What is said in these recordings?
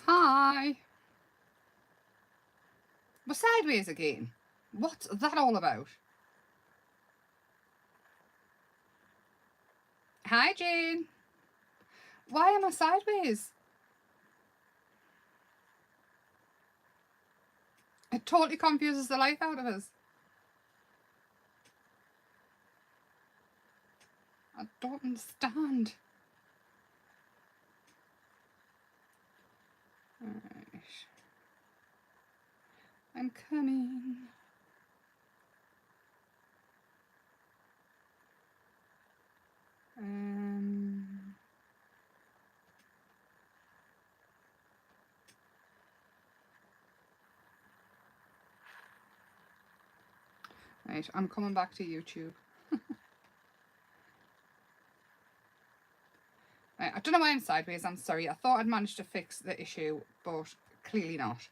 Hi. We're sideways again. What's that all about? Hi, Jane. Why am I sideways? It totally confuses the life out of us. I don't understand. Right. I'm coming. Right, I'm coming back to YouTube. Right, I don't know why I'm sideways, I'm sorry. I thought I'd managed to fix the issue, but clearly not.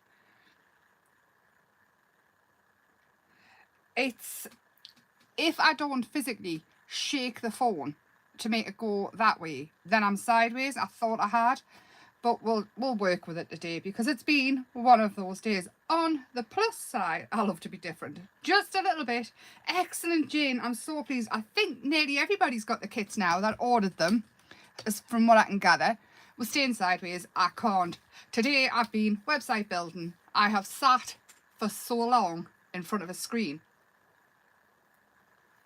It's if I don't physically shake the phone to make it go that way, then I'm sideways. I thought I had, but we'll work with it today because it's been one of those days. On the plus side, I love to be different just a little bit. Excellent, Jane. I'm so pleased. I think nearly everybody's got the kits now that ordered them, as from what I can gather. We're staying sideways. I can't. Today I've been website building. I have sat for so long in front of a screen.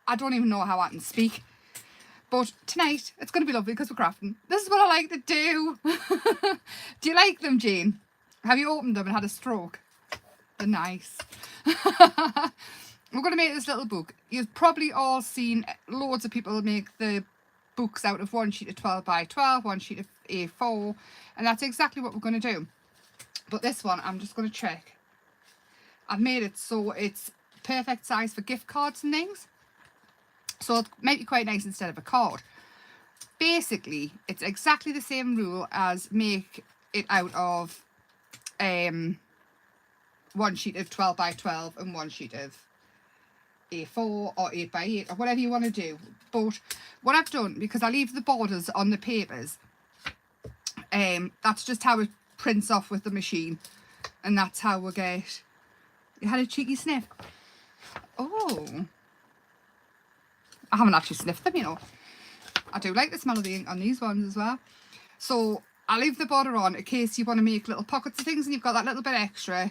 I don't even know how I can speak. But tonight, it's going to be lovely because we're crafting. This is what I like to do. Do you like them, Jane? Have you opened them and had a stroke? They're nice. We're going to make this little book. You've probably all seen loads of people make the books out of one sheet of 12 by 12, one sheet of A4. And that's exactly what we're going to do. But this one, I'm just going to check. I've made it so it's perfect size for gift cards and things. So it might be quite nice instead of a card. Basically, it's exactly the same rule as make it out of one sheet of 12 by 12 and one sheet of A4 or 8 by 8 or whatever you want to do. But what I've done, because I leave the borders on the papers, that's just how it prints off with the machine. And that's how we get... You had a cheeky sniff. Oh... I haven't actually sniffed them, you know. I do like the smell of the ink on these ones as well. So I leave the border on in case you want to make little pockets of things and you've got that little bit extra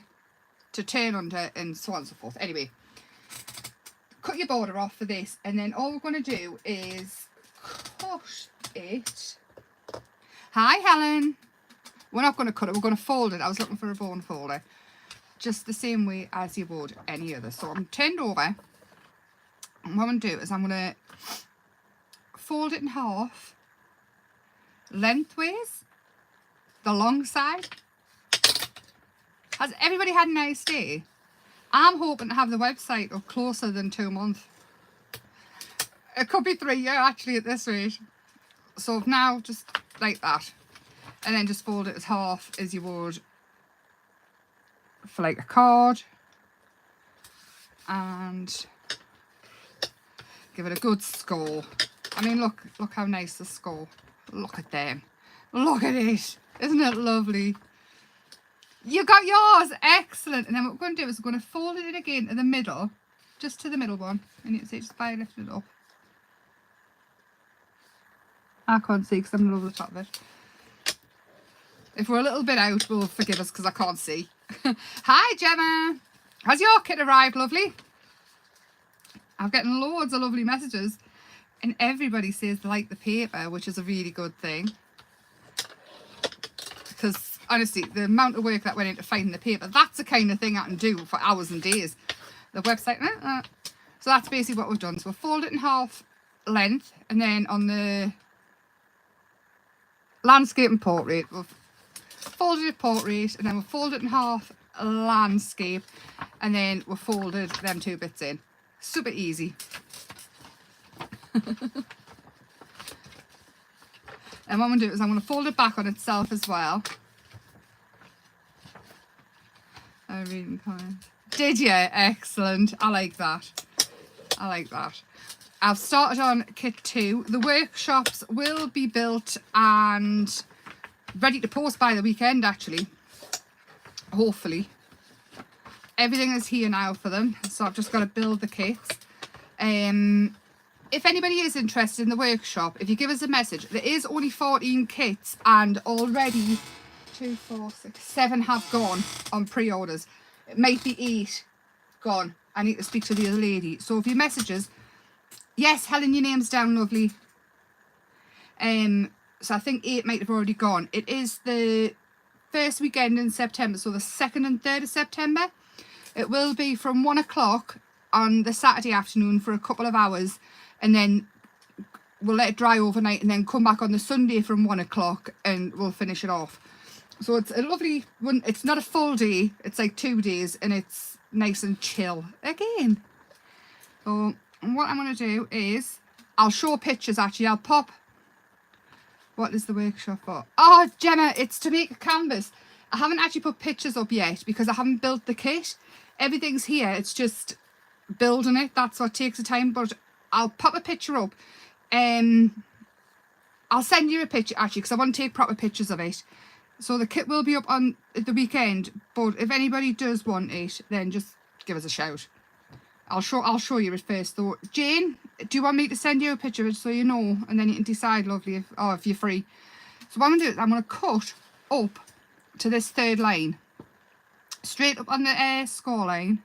to turn under and so on and so forth. Anyway, cut your border off for this and then all we're going to do is cut it. Hi, Helen. We're not going to cut it, we're going to fold it. I was looking for a bone folder. Just the same way as you would any other. So I'm turned over. And what I'm going to do is I'm going to fold it in half lengthways, the long side. Has everybody had a nice day? I'm hoping to have the website up closer than 2 months. It could be 3 years actually at this rate. So now just like that. And then just fold it as half as you would for like a card. And... give it a good score. I mean, look how nice the score. Look at them. Look at it. Isn't it lovely? You got yours. Excellent. And then what we're going to do is we're going to fold it in again to the middle. Just to the middle one. And you can see just by lifting it up. I can't see because I'm not over the top of it. If we're a little bit out, we'll forgive us because I can't see. Hi, Gemma. Has your kit arrived, lovely? I'm getting loads of lovely messages and everybody says they like the paper, which is a really good thing. Because honestly, the amount of work that went into finding the paper, that's the kind of thing I can do for hours and days. The website, so that's basically what we've done. So we'll fold it in half length and then on the landscape and portrait, we'll fold it in portrait and then we'll fold it in half landscape and then we'll folded them 2 bits in. Super easy. And what I'm going to do is I'm going to fold it back on itself as well. I read comments. Did you? Excellent. I like that. I like that. I've started on kit 2. The workshops will be built and ready to post by the weekend actually. hopefully. Everything is here now for them, so I've just got to build the kits. If anybody is interested in the workshop, if you give us a message, there is only 14 kits and already 2, 4, 6, 7 have gone on pre-orders. It might be 8 gone. I need to speak to the other lady. So if you message us, yes, Helen, your name's down, lovely. So I think 8 might have already gone. It is the first weekend in September, so the 2nd and 3rd of September. It will be from 1 o'clock on the Saturday afternoon for a couple of hours, and then we'll let it dry overnight and then come back on the Sunday from 1 o'clock and we'll finish it off. So it's a lovely one. It's not a full day, it's like 2 days, and it's nice and chill again. So what I'm going to do is I'll show pictures. Actually, I'll pop. What is the workshop for? Oh, Gemma, it's to make a canvas. I haven't actually put pictures up yet because I haven't built the kit. Everything's here, it's just building it. That's what takes the time, but I'll pop a picture up. I'll send you a picture actually because I want to take proper pictures of it. So the kit will be up on the weekend, but if anybody does want it, then just give us a shout. I'll show you it first though. Jane, do you want me to send you a picture of it so you know, and then you can decide, lovely, if you're free. So what I'm going to do is I'm going to cut up to this 3rd line, straight up on the score line.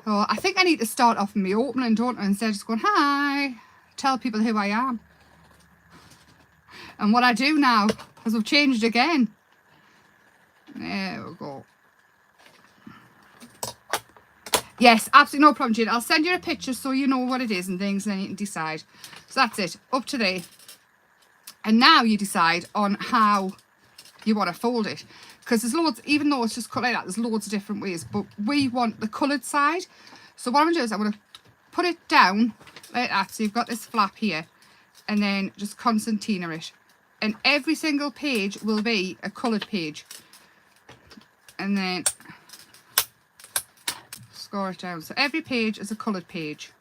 So I think I need to start off with me opening, don't I, instead of just going, hi, tell people who I am. And what I do now, because we've changed again. There we go. Yes, absolutely no problem, Jane. I'll send you a picture so you know what it is and things, and then you can decide. So that's it, up to there. And now you decide on how you want to fold it. Because there's loads, even though it's just cut like that, there's loads of different ways. But we want the coloured side. So what I'm going to do is I'm going to put it down like that. So you've got this flap here. And then just concertina it. And every single page will be a coloured page. And then score it down. So every page is a coloured page.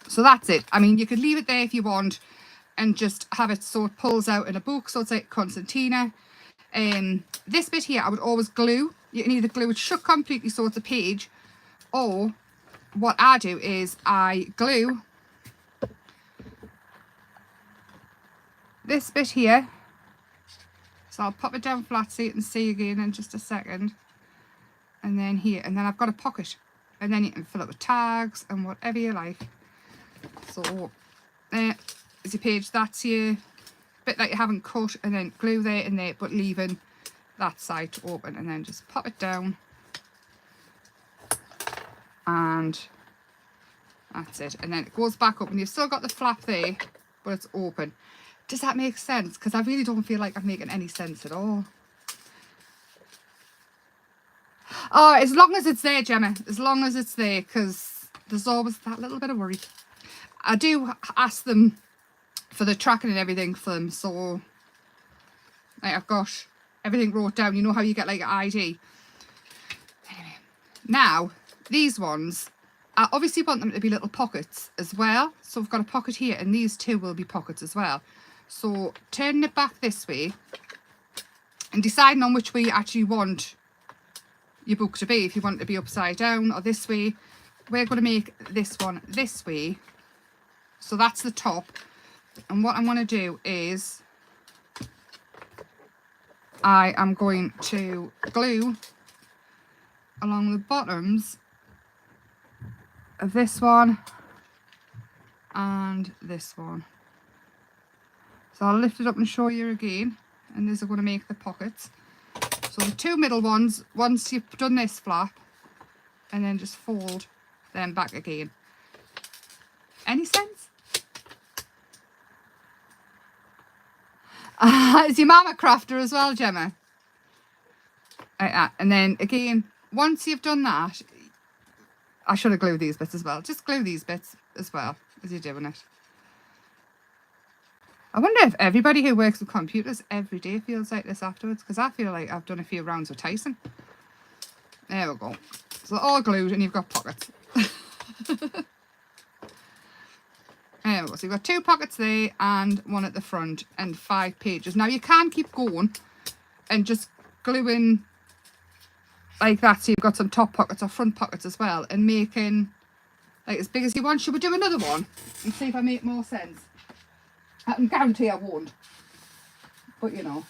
So that's it. I mean, you could leave it there if you want and just have it so it pulls out in a book. So it's like concertina. This bit here I would always glue. You can either glue it shut completely so it's a page, or what I do is I glue this bit here. So I'll pop it down flat so you can see again in just a second. And then here, and then I've got a pocket, and then you can fill it with tags and whatever you like. So there is your page. That's your bit that you haven't cut, and then glue there and there, but leaving that side open, and then just pop it down, and that's it. And then it goes back up, and you've still got the flap there, but it's open. Does that make sense? Because I really don't feel like I'm making any sense at all. Oh, as long as it's there, Gemma, as long as it's there, because there's always that little bit of worry. I do ask them for the tracking and everything for them, so like I've got everything wrote down. You know how you get like an ID. Anyway, now these ones, I obviously want them to be little pockets as well. So I've got a pocket here, and these two will be pockets as well. So turning it back this way and deciding on which way you actually want your book to be. If you want it to be upside down or this way, we're going to make this one this way. So that's the top. And what I'm going to do is I am going to glue along the bottoms of this one and this one. So I'll lift it up and show you again, and these are going to make the pockets. So the two middle ones, once you've done this flap, and then just fold them back again. Any sense? Is your mama crafter as well, Gemma? Like that. And then again, once you've done that, I should have glued these bits as well. Just glue these bits as well as you're doing it. I wonder if everybody who works with computers every day feels like this afterwards, because I feel like I've done a few rounds with Tyson. There we go. So all glued and you've got pockets. There we go. So you've got 2 pockets there and 1 at the front and 5 pages. Now you can keep going and just gluing like that, so you've got some top pockets or front pockets as well, and making like as big as you want. Should we do another one and see if I make more sense? I can guarantee I won't, but you know,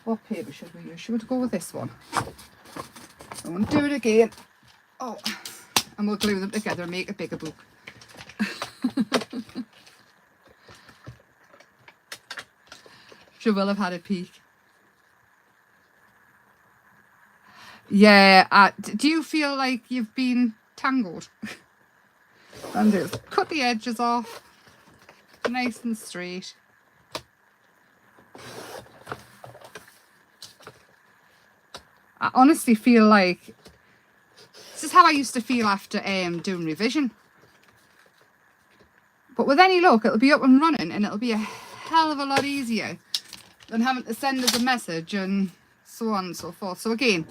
what paper should we use? Should we go with this one? I want to do it again. Oh, and we'll glue them together and make a bigger book. She will have had a peek. Yeah, do you feel like you've been tangled? And just cut the edges off, nice and straight. I honestly feel like this is how I used to feel after doing revision. But with any luck, it'll be up and running, and it'll be a hell of a lot easier than having to send us a message and so on and so forth. So again,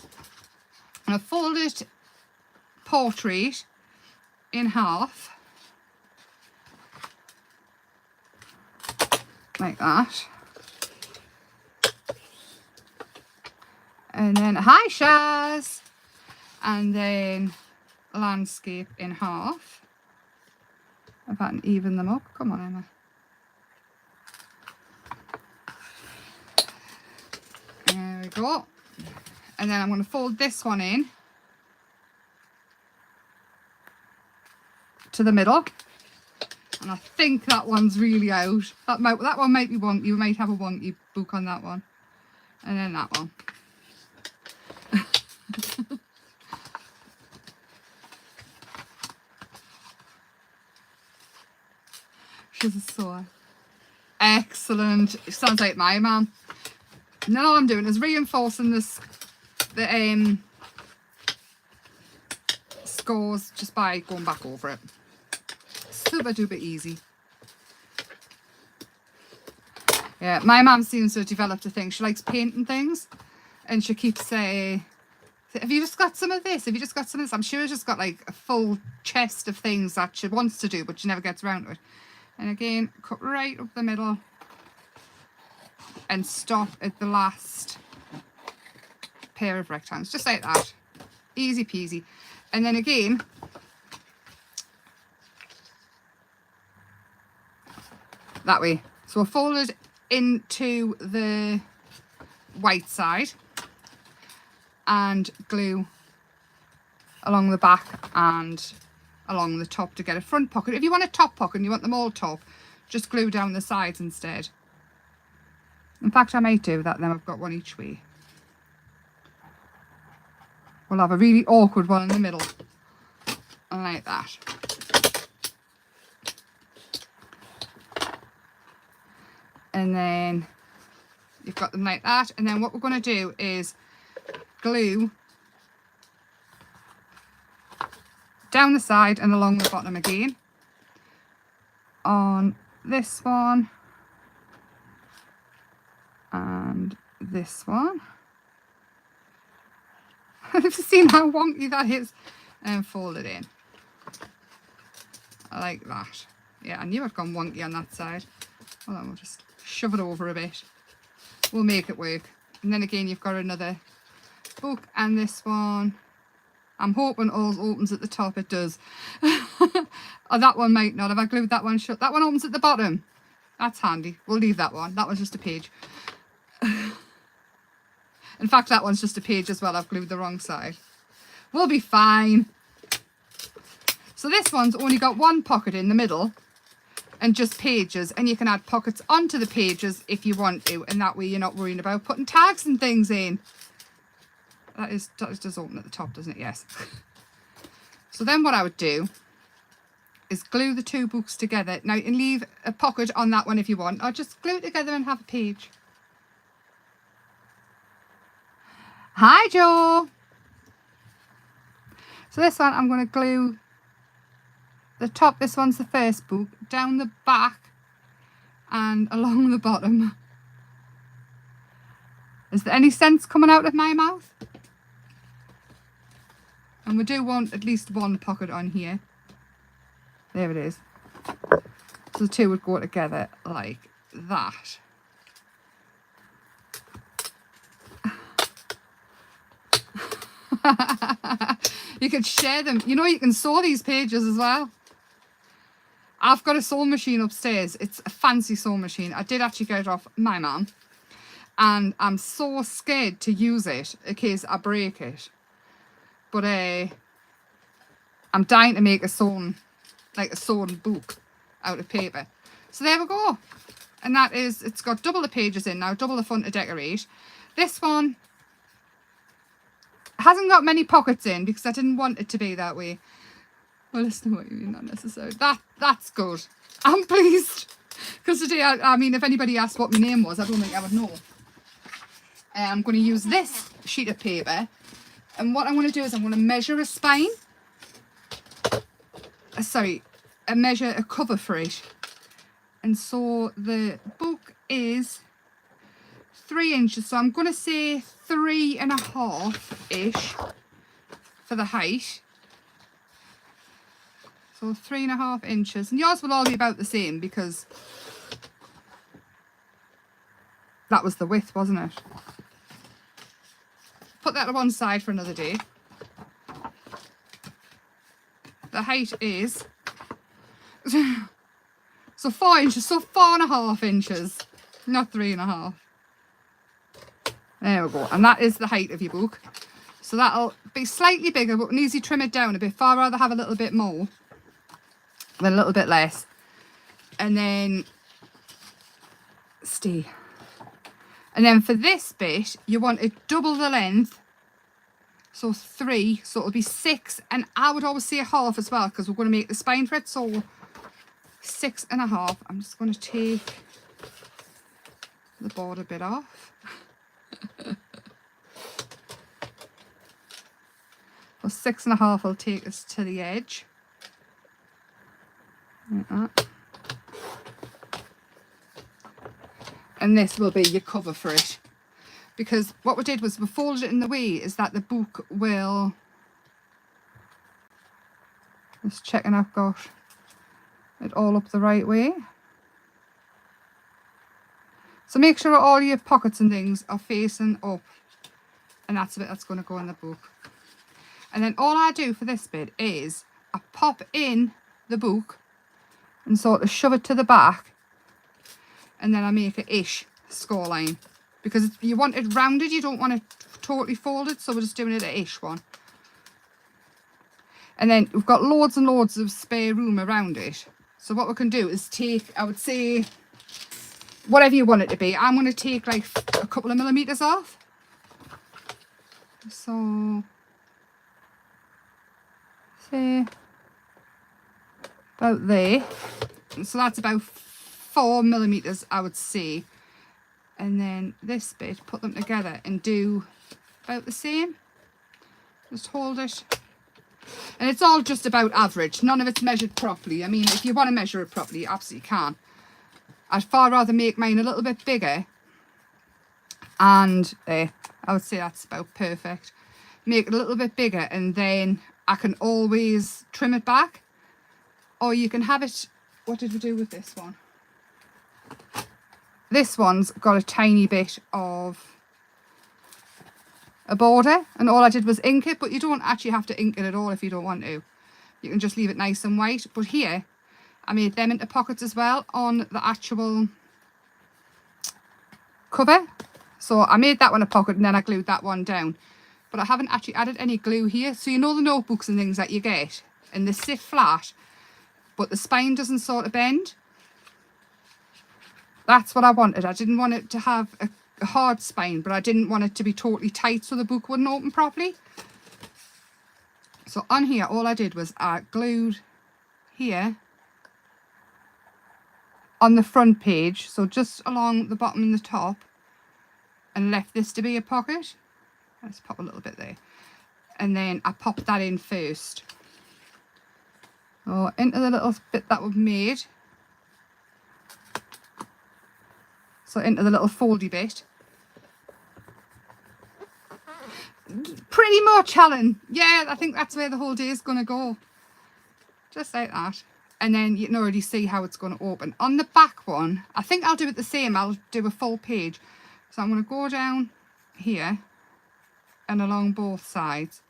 a folded portrait in half, like that. And then, hi Shaz! And then landscape in half. If I can even them up. Come on, Emma. There we go. And then I'm going to fold this one in to the middle. And I think that one's really out. That one might be wonky. You might have a wonky book on that one. And then that one. She's a sore. Excellent. It sounds like my mum. And then all I'm doing is reinforcing the scores just by going back over it. Super duper easy. Yeah, my mum seems to have developed a thing. She likes painting things, and she keeps saying, have you just got some of this? Have you just got some of this? I'm sure she's just got like a full chest of things that she wants to do, but she never gets around to it. And again, cut right up the middle and stop at the last pair of rectangles, just like that. Easy peasy. And then again, that way. So we'll fold it into the white side and glue along the back and along the top to get a front pocket. If you want a top pocket and you want them all top, just glue down the sides instead. In fact, I might do that then. I've got one each way. We'll have a really awkward one in the middle, like that. And then you've got them like that. And then what we're going to do is glue down the side and along the bottom again on this one and this one. I've seen how wonky that is, and fold it in. I like that. Yeah, I knew I'd gone wonky on that side. Hold on, we'll just shove it over a bit. We'll make it work. And then again, you've got another book, and this one, I'm hoping all opens at the top. It does. Oh, that one might not. Have I glued that one shut? That one opens at the bottom. That's handy. We'll leave that one. That one's just a page. In fact, that one's just a page as well. I've glued the wrong side. We'll be fine. So this one's only got one pocket in the middle and just pages, and you can add pockets onto the pages if you want to, and that way you're not worrying about putting tags and things in. That does open at the top, doesn't it? Yes. So then what I would do is glue the two books together. Now you can leave a pocket on that one if you want, or just glue it together and have a page. Hi Joe! So this one I'm going to glue the top, this one's the first book, down the back and along the bottom. Is there any sense coming out of my mouth? And we do want at least one pocket on here. There it is. So the two would go together like that. You could share them. You know, you can sew these pages as well. I've got a sewing machine upstairs. It's a fancy sewing machine. I did actually get it off my mum. And I'm so scared to use it in case I break it. But I'm dying to make a sewn book out of paper. So there we go. And that is, it's got double the pages in now, double the fun to decorate. This one hasn't got many pockets in because I didn't want it to be that way. Well, listen to what you mean, not necessary. That's good. I'm pleased. Because today, I mean, if anybody asked what my name was, I don't think I would know. I'm going to use this sheet of paper. And what I'm going to do is I'm going to measure a spine. Measure a cover for it. And so the book is 3 inches. So I'm going to say 3.5-ish for the height. So 3.5 inches. And yours will all be about the same because that was the width, wasn't it? Put that to one side for another day. The height is so 4 inches, so 4.5 inches, not 3.5. There we go. And that is the height of your book. So that'll be slightly bigger, but we can easily trim it down a bit. Far rather have a little bit more than a little bit less. And then stay. And then for this bit, you want to double the length. So 3, so it'll be 6. And I would always say a half as well, because we're going to make the spine for it. So 6.5. I'm just going to take the border bit off. So 6.5 will take us to the edge. Like that. And this will be your cover for it. Because what we did was we folded it in the way is that the book will... Just checking I've got it all up the right way. So make sure all your pockets and things are facing up. And that's the bit that's going to go in the book. And then all I do for this bit is I pop in the book and sort of shove it to the back. And then I make a ish score line. Because you want it rounded, you don't want it totally folded. So we're just doing it a ish one. And then we've got loads and loads of spare room around it. So what we can do is take, I would say, whatever you want it to be. I'm going to take like a couple of millimeters off. So, say, about there. So that's about 4 millimeters, I would say. And then this bit, put them together and do about the same. Just hold it. And it's all just about average. None of it's measured properly. I mean, if you want to measure it properly, you absolutely can. I'd far rather make mine a little bit bigger. And I would say that's about perfect. Make it a little bit bigger and then I can always trim it back. Or you can have it... What did we do with this one? This one's got a tiny bit of a border. And all I did was ink it. But you don't actually have to ink it at all if you don't want to. You can just leave it nice and white. But here, I made them into pockets as well on the actual cover. So I made that one a pocket and then I glued that one down. But I haven't actually added any glue here. So you know the notebooks and things that you get. And they sit flat. But the spine doesn't sort of bend. That's what I wanted. I didn't want it to have a hard spine. But I didn't want it to be totally tight so the book wouldn't open properly. So on here, all I did was I glued here on the front page. So just along the bottom and the top. And left this to be a pocket. Let's pop a little bit there. And then I popped that in first. So into the little bit that we've made. So into the little foldy bit. Pretty much, Helen. Yeah, I think that's where the whole day is going to go. Just like that. and then you can already see how it's going to open. On the back one, I think I'll do it the same. I'll do a full page. So I'm going to go down here and along both sides,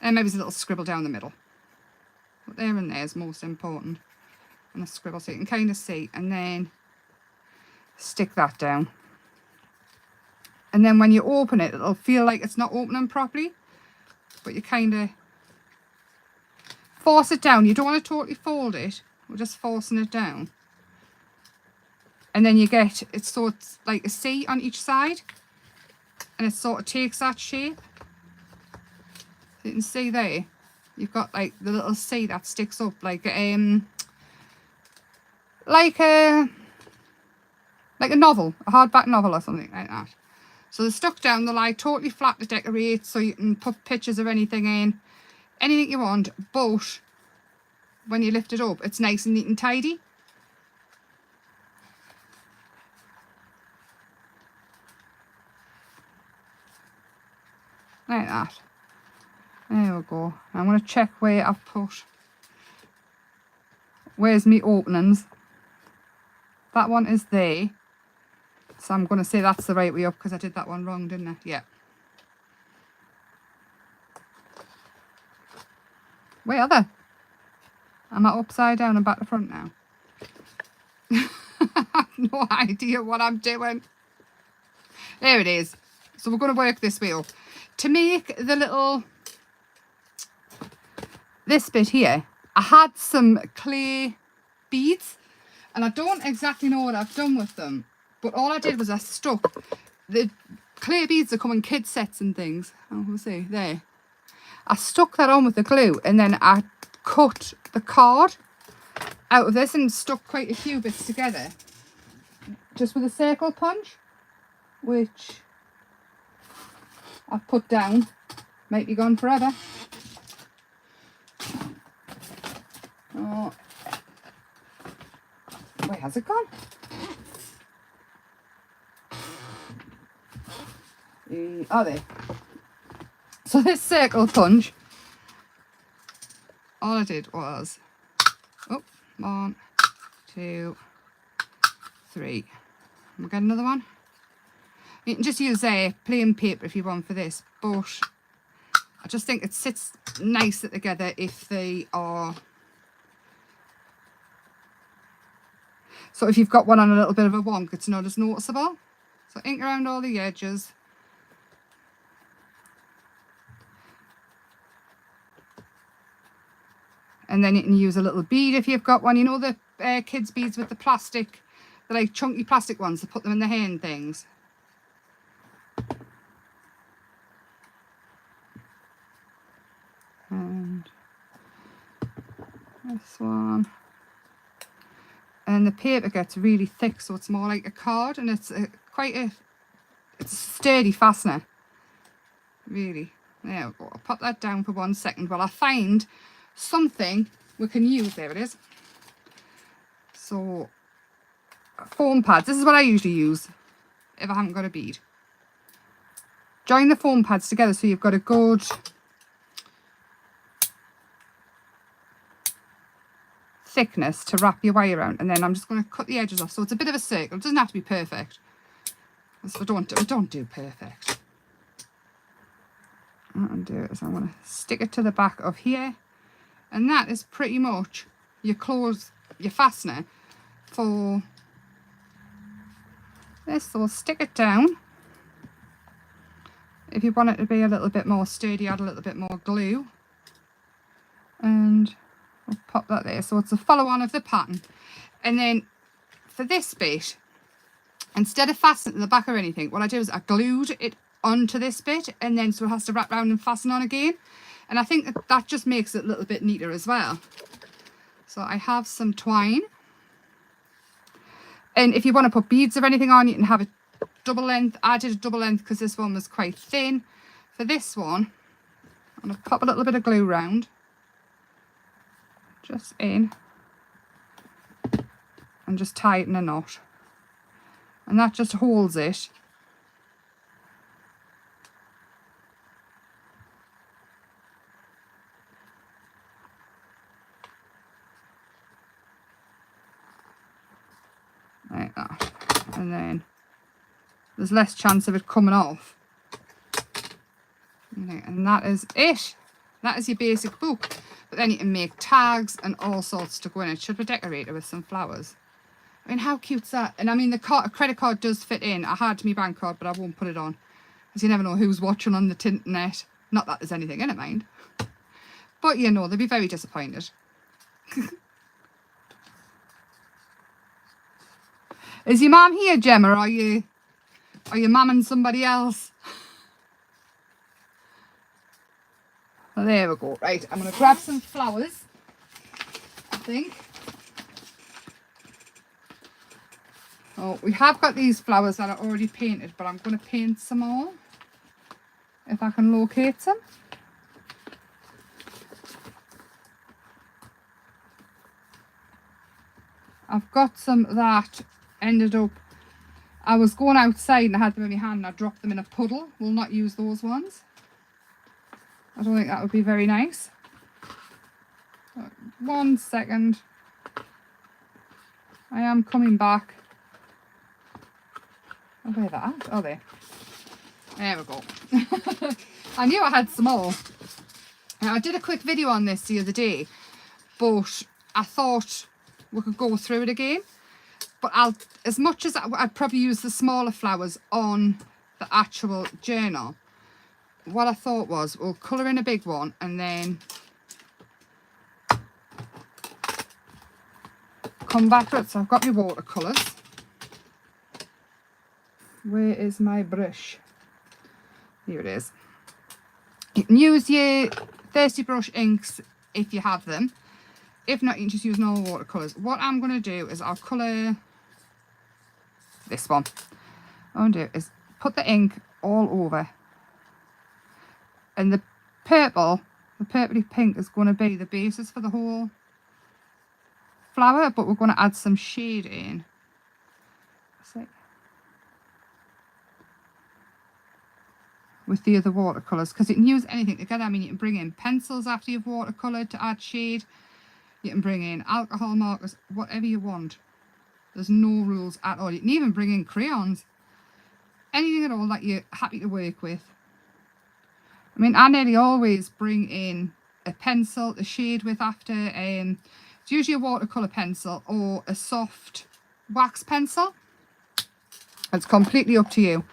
and maybe there's a little scribble down the middle. But there and there is most important. And a scribble so you can kind of see, and then stick that down. And then when you open it, it'll feel like it's not opening properly, but you kind of force it down. You don't want to totally fold it, we're just forcing it down. And then you get it, so it's like a C on each side, and it sort of takes that shape. So you can see there, you've got like the little C that sticks up like a novel, a hardback novel or something like that. So they're stuck down, they lie totally flat to decorate, so you can put pictures of anything in, anything you want, but when you lift it up, it's nice and neat and tidy. Like that. There we go. I'm going to check where I've put, where's me openings. That one is there. So I'm going to say that's the right way up because I did that one wrong, didn't I? Yeah. Where are they? Am I upside down and back to front now? I have no idea what I'm doing. There it is. So we're going to work this way up. To make the little, this bit here, I had some clay beads and I don't exactly know what I've done with them, but all I did was I stuck the clay beads that come in kid sets and things. Oh, we'll see there. I stuck that on with the glue, and then I cut the card out of this and stuck quite a few bits together just with a circle punch, which I've put down. Might be gone forever. Oh, where has it gone? Oh, there. So this circle punch, all I did was, oh, 1, 2, 3. We'll get another one. You can just use plain paper if you want for this, but I just think it sits nicer together if they are. So if you've got one on a little bit of a wonk, it's not as noticeable. So ink around all the edges. And then you can use a little bead if you've got one. You know the kids' beads with the plastic, the like chunky plastic ones, to put them in the hair and things. And this one. And the paper gets really thick, so it's more like a card, and it's it's a sturdy fastener. Really. There we go. I'll pop that down for 1 second while I find something we can use. There it is. So foam pads, this is what I usually use if I haven't got a bead. Join the foam pads together so you've got a good thickness to wrap your wire around, and then I'm just going to cut the edges off so it's a bit of a circle. It doesn't have to be perfect, so we don't do perfect. What I'm do is I'm going to stick it to the back of here. And that is pretty much your fastener for this. So we'll stick it down. If you want it to be a little bit more sturdy, add a little bit more glue. And we'll pop that there. So it's a follow-on of the pattern. And then for this bit, instead of fastening to the back or anything, what I do is I glued it onto this bit, and then so it has to wrap around and fasten on again. And I think that just makes it a little bit neater as well. So I have some twine. And if you want to put beads or anything on, you can have a double length. I did a double length because this one was quite thin. For this one, I'm going to pop a little bit of glue round. Just in. And just tie it in a knot. And that just holds it. and then there's less chance of it coming off. And that is it. That is your basic book. But then you can make tags and all sorts to go in it. Should we decorate it with some flowers? I mean, how cute's that? And I mean, the credit card does fit in. I had my bank card, but I won't put it on, because you never know who's watching on the internet. Not that there's anything in it, mind. But you know, they'll be very disappointed. Is your mum here, Gemma, or are you mamming somebody else? Well, there we go. Right, I'm going to grab some flowers, I think. Oh, we have got these flowers that are already painted, but I'm going to paint some more, if I can locate them. I've got some that ended up, I was going outside and I had them in my hand and I dropped them in a puddle. We'll not use those ones. I don't think that would be very nice. 1 second. I am coming back. Oh, where that at? Oh, there. There we go. I knew I had some more. Now, I did a quick video on this the other day, but I thought we could go through it again. But as much as I'd probably use the smaller flowers on the actual journal, what I thought was we'll colour in a big one and then come back to it. So I've got my watercolours. Where is my brush? Here it is. You can use your Thirsty Brush inks if you have them. If not, you can just use normal watercolours. What I'm going to do is I'll colour this one. What I'm going to do is put the ink all over. And the purpley pink is going to be the basis for the whole flower, but we're going to add some shade in. See? With the other watercolours, because you can use anything together. I mean, you can bring in pencils after you've watercoloured to add shade. You can bring in alcohol markers, whatever you want. There's no rules at all. You can even bring in crayons. Anything at all that you're happy to work with. I mean, I nearly always bring in a pencil to shade with after. It's usually a watercolour pencil or a soft wax pencil. It's completely up to you.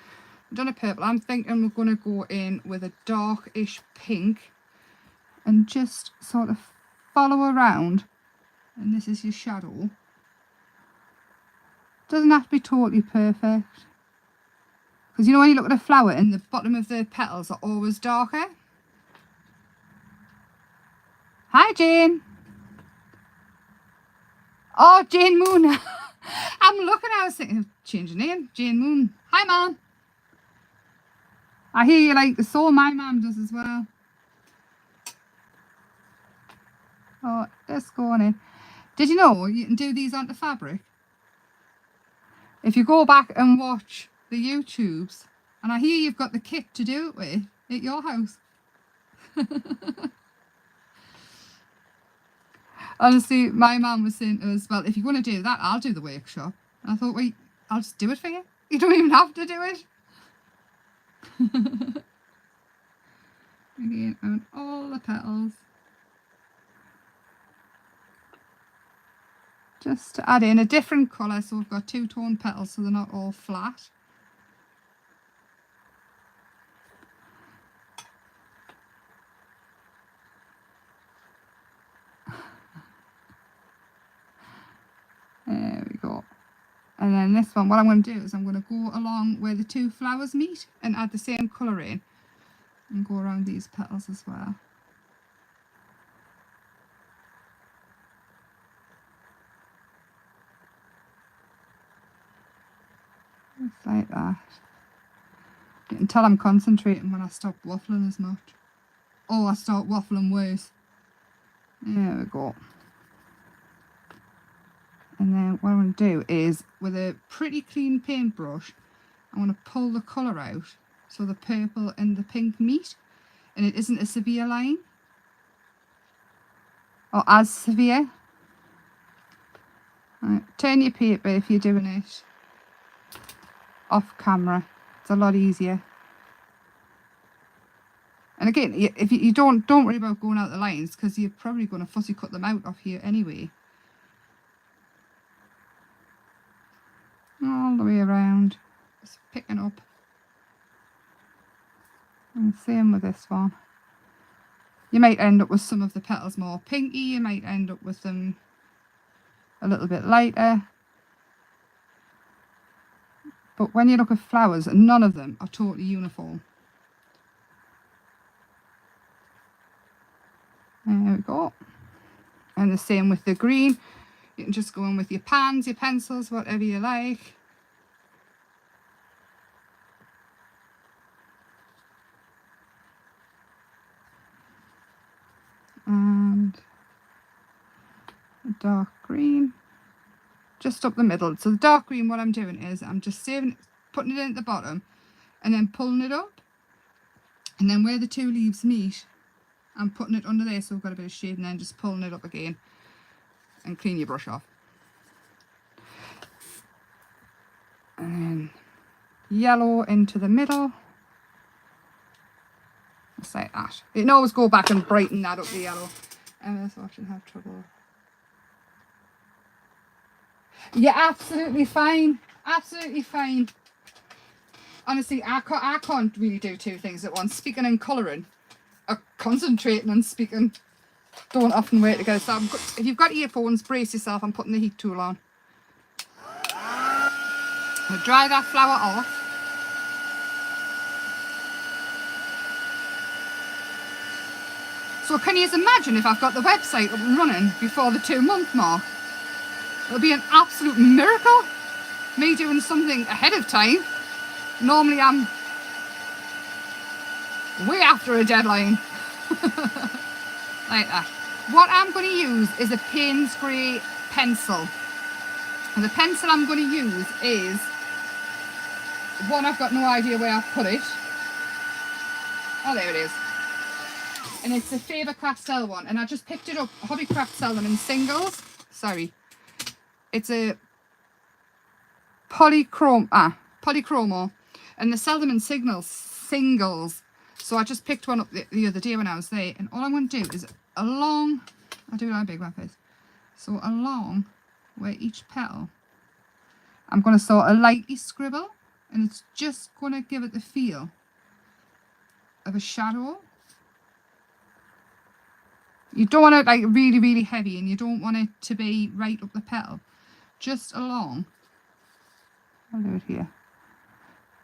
I've done a purple. I'm thinking we're going to go in with a darkish pink and just sort of follow around. And this is your shadow. Doesn't have to be totally perfect. Because you know when you look at a flower and the bottom of the petals are always darker. Hi, Jane. Oh, Jane Moon. I'm looking, I was thinking of changing name. Jane Moon. Hi, Mum. I hear you like the soul. My mum does as well. Oh, let's go on in. Did you know you can do these onto fabric? If you go back and watch the YouTubes, and I hear you've got the kit to do it with at your house. Honestly, my mum was saying to us, well, if you're going to do that, I'll do the workshop. And I thought, wait, I'll just do it for you. You don't even have to do it. Again, on all the petals. Just to add in a different colour, so we've got two-tone petals so they're not all flat. There we go. And then this one, what I'm going to do is I'm going to go along where the two flowers meet and add the same colour in. And go around these petals as well. Just like that. You can tell I'm concentrating when I stop waffling as much. Or I start waffling worse. There we go. And then what I'm going to do is, with a pretty clean paintbrush, I'm going to pull the colour out so the purple and the pink meet. And it isn't a severe line. Or as severe. Right, turn your paper if you're doing it off camera. It's a lot easier. And again, if you don't worry about going out the lines, because you're probably going to fussy cut them out of here anyway. All the way around, just picking up. And same with this one. You might end up with some of the petals more pinky, you might end up with them a little bit lighter. But when you look at flowers, none of them are totally uniform. There we go. And the same with the green. You can just go in with your pans, your pencils, whatever you like. And the dark green. Just up the middle. So the dark green, what I'm doing is I'm just saving, putting it in at the bottom and then pulling it up. And then where the two leaves meet, I'm putting it under there so we've got a bit of shade, and then just pulling it up again and clean your brush off. And then yellow into the middle. Just like that. You can always go back and brighten that up, the yellow. Emma's watching have trouble. Yeah, absolutely fine. Absolutely fine. Honestly, I can't really do two things at once. Speaking and colouring. Concentrating and speaking don't often work together. So if you've got earphones, brace yourself. I'm putting the heat tool on. I'll dry that flower off. So can you imagine if I've got the website up and running before the 2-month mark? It'll be an absolute miracle. Me doing something ahead of time. Normally I'm way after a deadline. Like that. What I'm going to use is a Payne's Grey pencil. And the pencil I'm going to use is one, I've got no idea where I've put it. Oh, there it is. And it's a Faber-Castell one. And I just picked it up. Hobbycraft sell them in singles. Sorry. It's a polychromo. And they sell them in singles. So I just picked one up the other day when I was there. And all I'm going to do is along, I'll do it on a big one first. So along where each petal, I'm going to sort of lightly scribble. And it's just going to give it the feel of a shadow. You don't want it like really, really heavy, and you don't want it to be right up the petal. Just along. I'll do it here.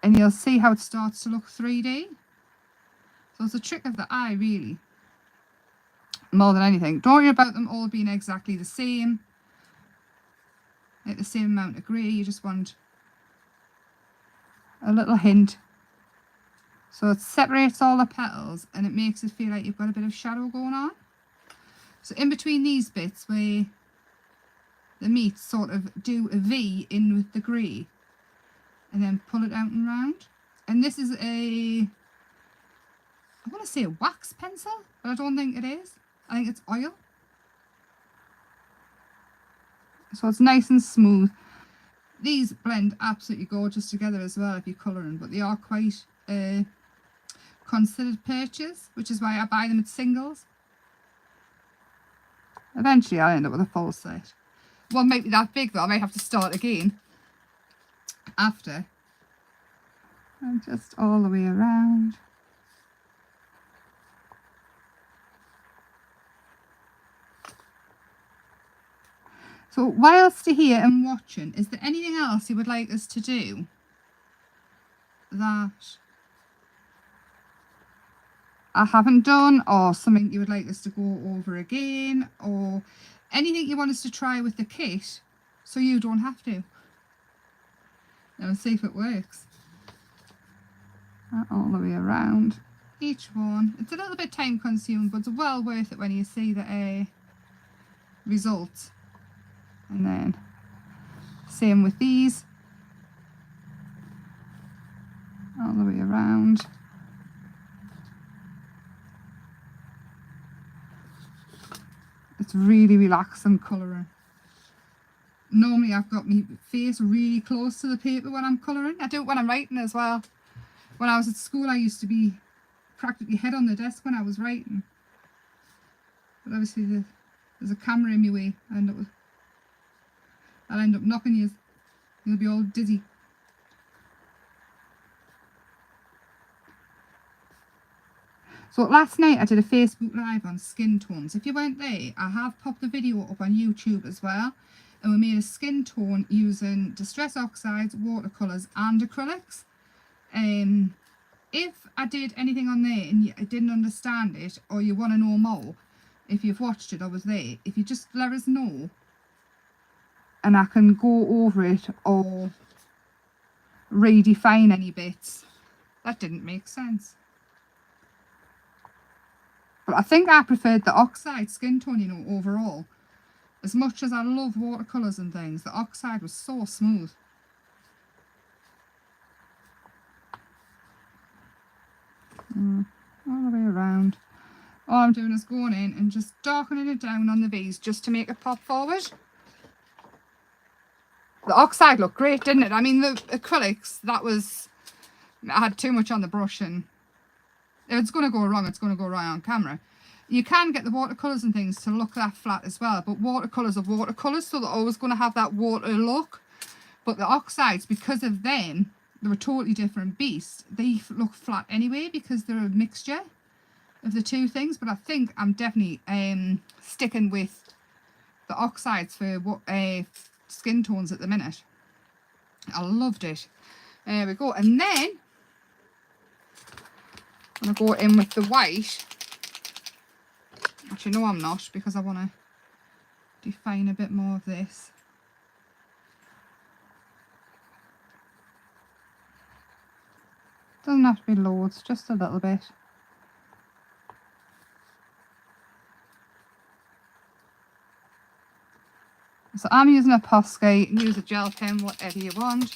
And you'll see how it starts to look 3D. So it's a trick of the eye, really. More than anything. Don't worry about them all being exactly the same. Like the same amount of grey. You just want a little hint. So it separates all the petals and it makes it feel like you've got a bit of shadow going on. So in between these bits where the meat sort of do a V in with the grey. And then pull it out and round. And this is I want to say a wax pencil, but I don't think it is. I think it's oil. So it's nice and smooth. These blend absolutely gorgeous together as well if you're colouring, but they are quite considered purchase, which is why I buy them at singles. Eventually I'll end up with a full set. One might be that big though, I might have to start again after. And just all the way around. So whilst you're here and watching, is there anything else you would like us to do that I haven't done, or something you would like us to go over again, or anything you want us to try with the kit so you don't have to? Now see if it works. All the way around each one. It's a little bit time consuming, but it's well worth it when you see the results. And then same with these, all the way around. It's really relaxing colouring. normally I've got my face really close to the paper when I'm colouring. I do it when I'm writing as well. When I was at school, I used to be practically head on the desk when I was writing. But obviously there's a camera in my way. I'll end up knocking you. You'll be all dizzy. So last night I did a Facebook Live on skin tones. If you weren't there, I have popped the video up on YouTube as well. And we made a skin tone using Distress Oxides, watercolours and acrylics. If I did anything on there and you didn't understand it, or you want to know more, if you've watched it, I was there. If you just let us know, and I can go over it or redefine any bits. That didn't make sense. But I think I preferred the oxide skin tone, you know, overall. As much as I love watercolours and things, the oxide was so smooth. All the way around. All I'm doing is going in and just darkening it down on the V's just to make it pop forward. The oxide looked great, didn't it? I mean, the acrylics, I had too much on the brush, and if it's going to go wrong, it's going to go wrong on camera. You can get the watercolours and things to look that flat as well, but watercolours are watercolours, so they're always going to have that water look. But the oxides, because of them, they're a totally different beast. They look flat anyway because they're a mixture of the two things. But I think I'm definitely sticking with the oxides for skin tones at the minute. I loved it. There we go. And then I'm going to go in with the white. Actually, no, I'm not, because I want to define a bit more of this. Doesn't have to be loads, just a little bit. So I'm using a Posca. You can use a gel pen, whatever you want.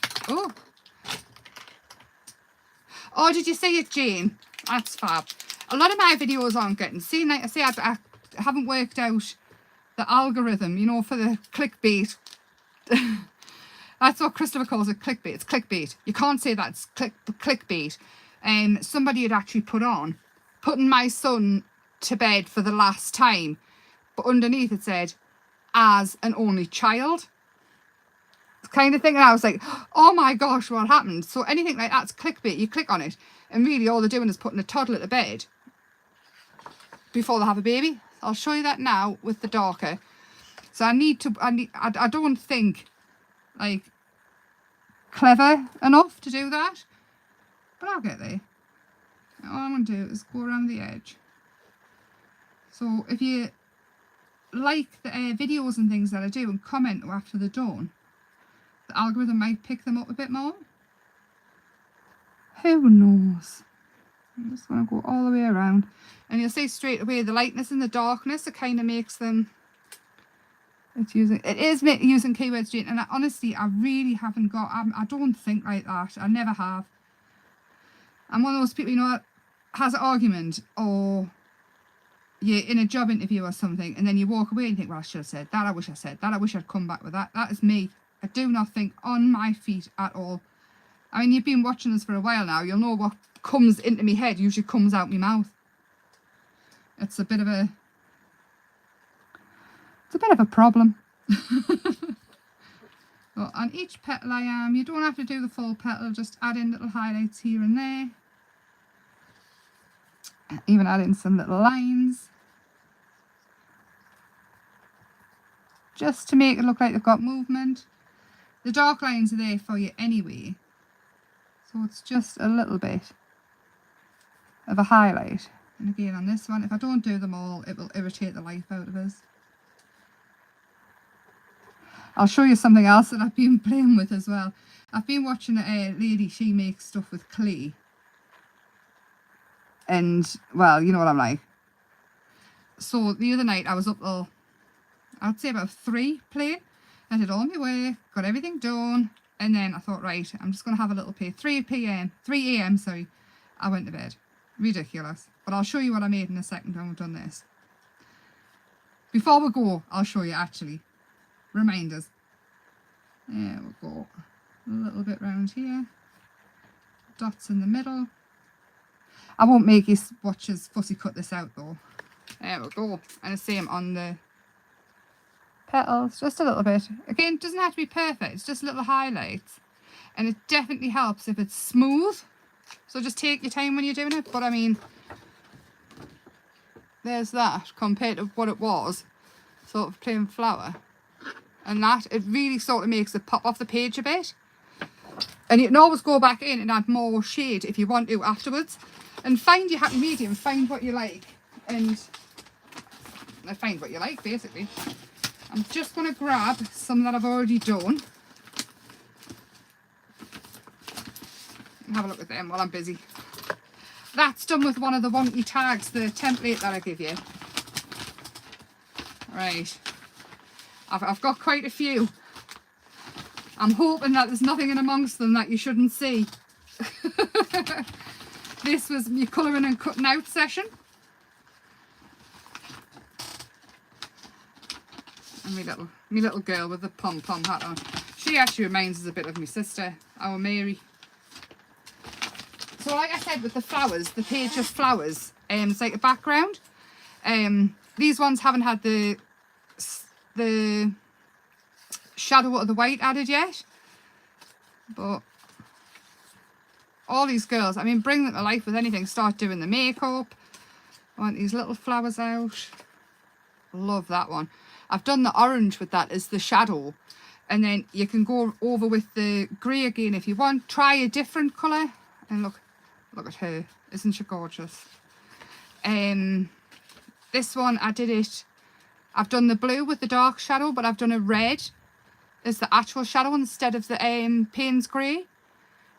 Oh, did you see it, Jane? That's fab. A lot of my videos aren't getting seen. Like I say, I haven't worked out the algorithm, you know, for the clickbait. That's what Christopher calls it, clickbait. It's clickbait. You can't say that's clickbait. Somebody had actually putting my son to bed for the last time, but underneath it said, as an only child. Kind of thing. And I was like, oh my gosh, what happened? So anything like that's clickbait. You click on it, and really all they're doing is putting a toddler to bed before they have a baby. I'll show you that now with the darker. So I don't think like clever enough to do that, but I'll get there. All I'm going to do is go around the edge. So if you like the videos and things that I do and comment after they're done, the algorithm might pick them up a bit more. Who knows? I'm just going to go all the way around, and you'll see straight away the lightness and the darkness. It kind of makes them. It is using keywords, Jane, and honestly, I really haven't got. I don't think like that. I never have. I'm one of those people, you know, that has an argument, or you're in a job interview or something, and then you walk away and think, well, I should have said that. I wish I said that. I wish I'd come back with that. That is me. I do not think on my feet at all. I mean, you've been watching us for a while now. You'll know what comes into my head usually comes out my mouth. It's a bit of a problem. But on each petal you don't have to do the full petal, just add in little highlights here and there. Even add in some little lines, just to make it look like they've got movement. The dark lines are there for you anyway, so it's just a little bit of a highlight. And again on this one, if I don't do them all, it will irritate the life out of us. I'll show you something else that I've been playing with as well. I've been watching a lady, she makes stuff with clay. And, well, you know what I'm like. So the other night I was up till, I'd say about 3 playing. I did all my work, got everything done, and then I thought, right, I'm just going to have a little play. 3 a.m, sorry, I went to bed. Ridiculous. But I'll show you what I made in a second when we've done this. Before we go, I'll show you actually. Reminders. There we go. A little bit round here. Dots in the middle. I won't make you watch us fussy cut this out though. There we go. And the same on the petals, just a little bit. Again, it doesn't have to be perfect, it's just little highlights. And it definitely helps if it's smooth. So just take your time when you're doing it. But I mean, there's that compared to what it was. Sort of plain flower. And that, it really sort of makes it pop off the page a bit. And you can always go back in and add more shade if you want to afterwards. And find your happy medium, find what you like. And find what you like, basically. I'm just going to grab some that I've already done. And have a look at them while I'm busy. That's done with one of the wonky tags, the template that I give you. Right. I've got quite a few. I'm hoping that there's nothing in amongst them that you shouldn't see. This was my colouring and cutting out session. And my little girl with the pom-pom hat on. She actually reminds us a bit of my sister, our Mary. So like I said with the flowers, the page of flowers, it's like a background. These ones haven't had the shadow of the white added yet. But all these girls, I mean, bring them to life with anything. Start doing the makeup. I want these little flowers out. Love that one. I've done the orange with that as the shadow. And then you can go over with the grey again if you want. Try a different colour. And look at her. Isn't she gorgeous? This one, I did it. I've done the blue with the dark shadow, but I've done a red as the actual shadow instead of the Payne's grey.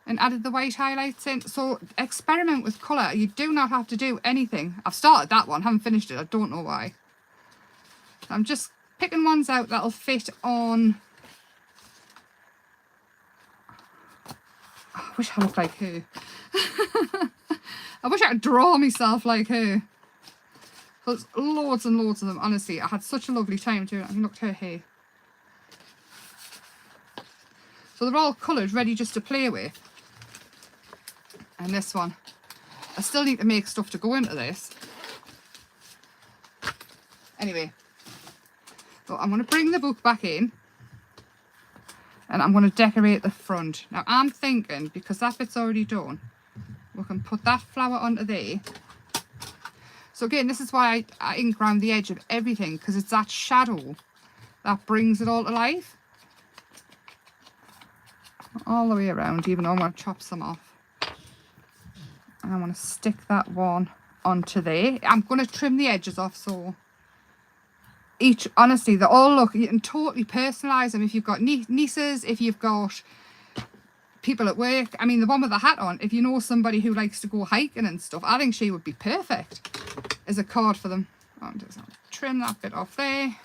And added the white highlights in. So experiment with colour. You do not have to do anything. I've started that one, haven't finished it. I don't know why. I'm just picking ones out that'll fit on. I wish I looked like her. I wish I could draw myself like her. There's loads and loads of them, honestly. I had such a lovely time doing it. I mean, look at her hair. So they're all coloured, ready just to play with. And this one. I still need to make stuff to go into this. Anyway. So I'm going to bring the book back in. And I'm going to decorate the front. Now I'm thinking, because that bit's already done, we can put that flower onto there. So again, this is why I ink around the edge of everything, because it's that shadow that brings it all to life. All the way around, even though I'm going to chop some off. And I want to stick that one onto there. I'm going to trim the edges off, so each, honestly, they all look, you can totally personalise them if you've got nieces, if you've got people at work. I mean, the one with the hat on, if you know somebody who likes to go hiking and stuff, I think she would be perfect as a card for them. I'll just trim that bit off there.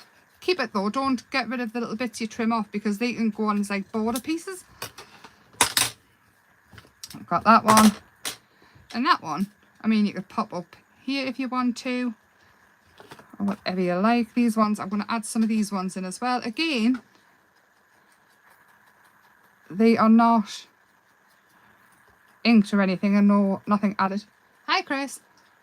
Keep it though, don't get rid of the little bits you trim off, because they can go on as like border pieces. I've got that one. And that one, I mean, you could pop up here if you want to, or whatever you like. These ones, I'm going to add some of these ones in as well. Again, they are not inked or anything, and no, nothing added. Hi, Chris.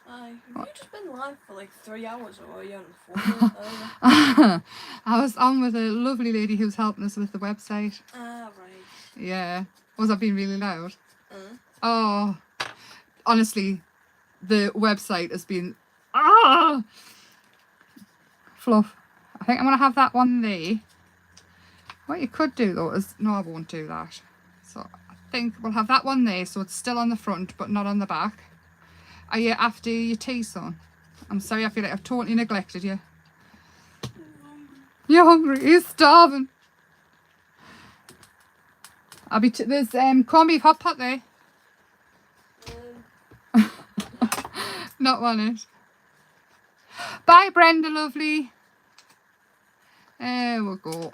Hi. Have you just been live for like 3 hours, or are you on the phone? I was on with a lovely lady who's helping us with the website. Ah, right. Yeah. Was I being really loud? Oh, honestly, the website has been fluff. I think I'm going to have that one there. What you could do though is, no, I won't do that. So I think we'll have that one there, so it's still on the front but not on the back. Are you after your tea, son? I'm sorry, I feel like I've totally neglected you. You're hungry, you're starving. I'll be there's corned beef hot pot there. Not want it. Bye, Brenda, lovely. There we go.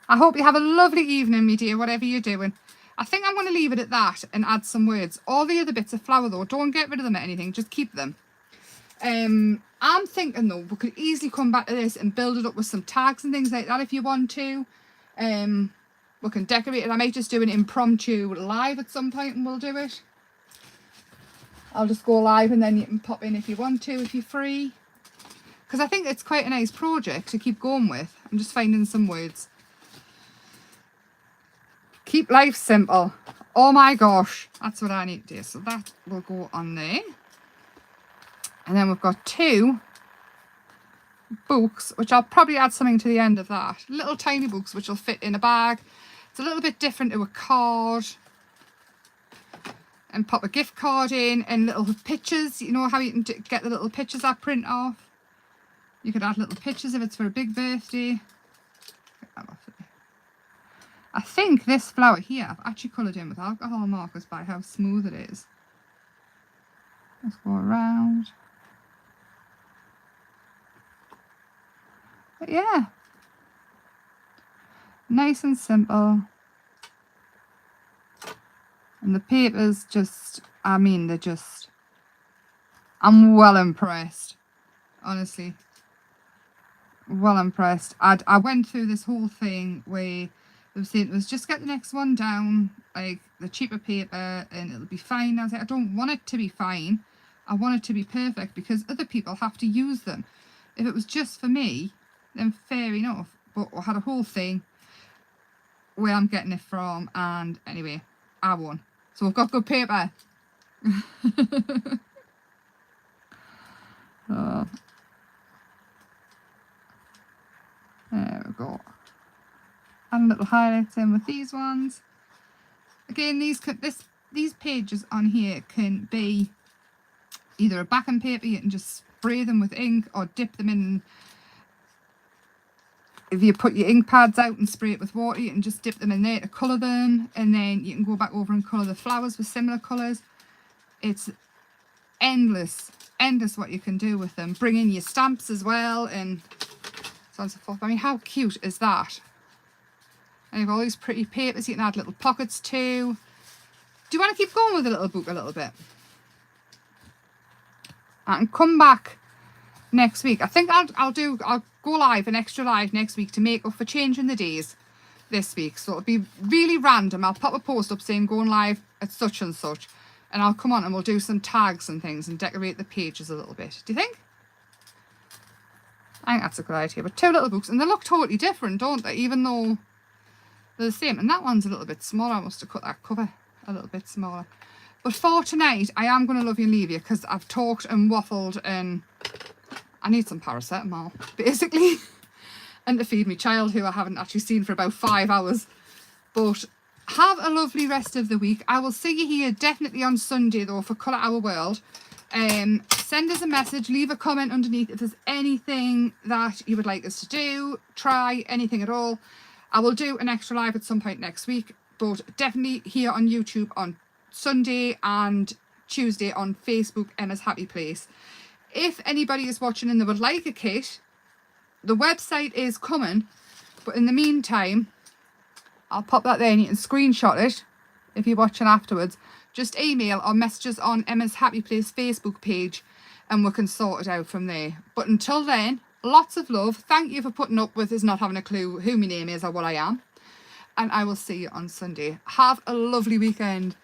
I hope you have a lovely evening, me dear, whatever you're doing. I think I'm going to leave it at that and add some words. All the other bits of flower, though, don't get rid of them or anything. Just keep them. I'm thinking though, we could easily come back to this and build it up with some tags and things like that if you want to. We can decorate it. I might just do an impromptu live at some point and we'll do it. I'll just go live and then you can pop in if you want to, if you're free. Because I think it's quite a nice project to keep going with. I'm just finding some words. Keep life simple. Oh my gosh, that's what I need to do. So that will go on there. And then we've got 2 books, which I'll probably add something to the end of that. Little tiny books which will fit in a bag. It's a little bit different to a card. And pop a gift card in and little pictures. You know how you can get the little pictures that print off? You could add little pictures if it's for a big birthday. I think this flower here I've actually coloured in with alcohol markers by how smooth it is. Let's go around. But yeah, nice and simple. And the papers just, I mean, they're just, I'm well impressed, honestly. Well impressed. I went through this whole thing where they were saying it was just get the next one down, like the cheaper paper, and it'll be fine. I was like, I don't want it to be fine. I want it to be perfect because other people have to use them. If it was just for me, then fair enough. But I had a whole thing where I'm getting it from, and anyway, I won. So we've got good paper. Oh. There we go. And little highlights in with these ones. Again, these pages on here can be either a backing paper, you can just spray them with ink or dip them in. If you put your ink pads out and spray it with water, you can just dip them in there to colour them, and then you can go back over and colour the flowers with similar colours. It's endless what you can do with them. Bring in your stamps as well and so on and so forth. I mean, how cute is that? And you've got all these pretty papers you can add little pockets to. Do you want to keep going with the little book a little bit? And come back next week. I think I'll go live, an extra live next week to make up for changing the days this week. So it'll be really random. I'll pop a post up saying going live at such and such. And I'll come on and we'll do some tags and things and decorate the pages a little bit. Do you think? I think that's a good idea. But 2 little books. And they look totally different, don't they? Even though they're the same. And that one's a little bit smaller. I must have cut that cover a little bit smaller. But for tonight, I am going to love you and leave you because I've talked and waffled and I need some paracetamol, basically. And to feed my child, who I haven't actually seen for about 5 hours. But have a lovely rest of the week. I will see you here definitely on Sunday, though, for Colour Our World. Send us a message, leave a comment underneath if there's anything that you would like us to do, try, anything at all. I will do an extra live at some point next week, but definitely here on YouTube on Sunday and Tuesday on Facebook, Emma's Happy Place. If anybody is watching and they would like a kit, the website is coming, but in the meantime, I'll pop that there and you can screenshot it if you're watching afterwards. Just email or message us on Emma's Happy Place Facebook page and we can sort it out from there. But until then, lots of love. Thank you for putting up with us not having a clue who my name is or what I am. And I will see you on Sunday. Have a lovely weekend.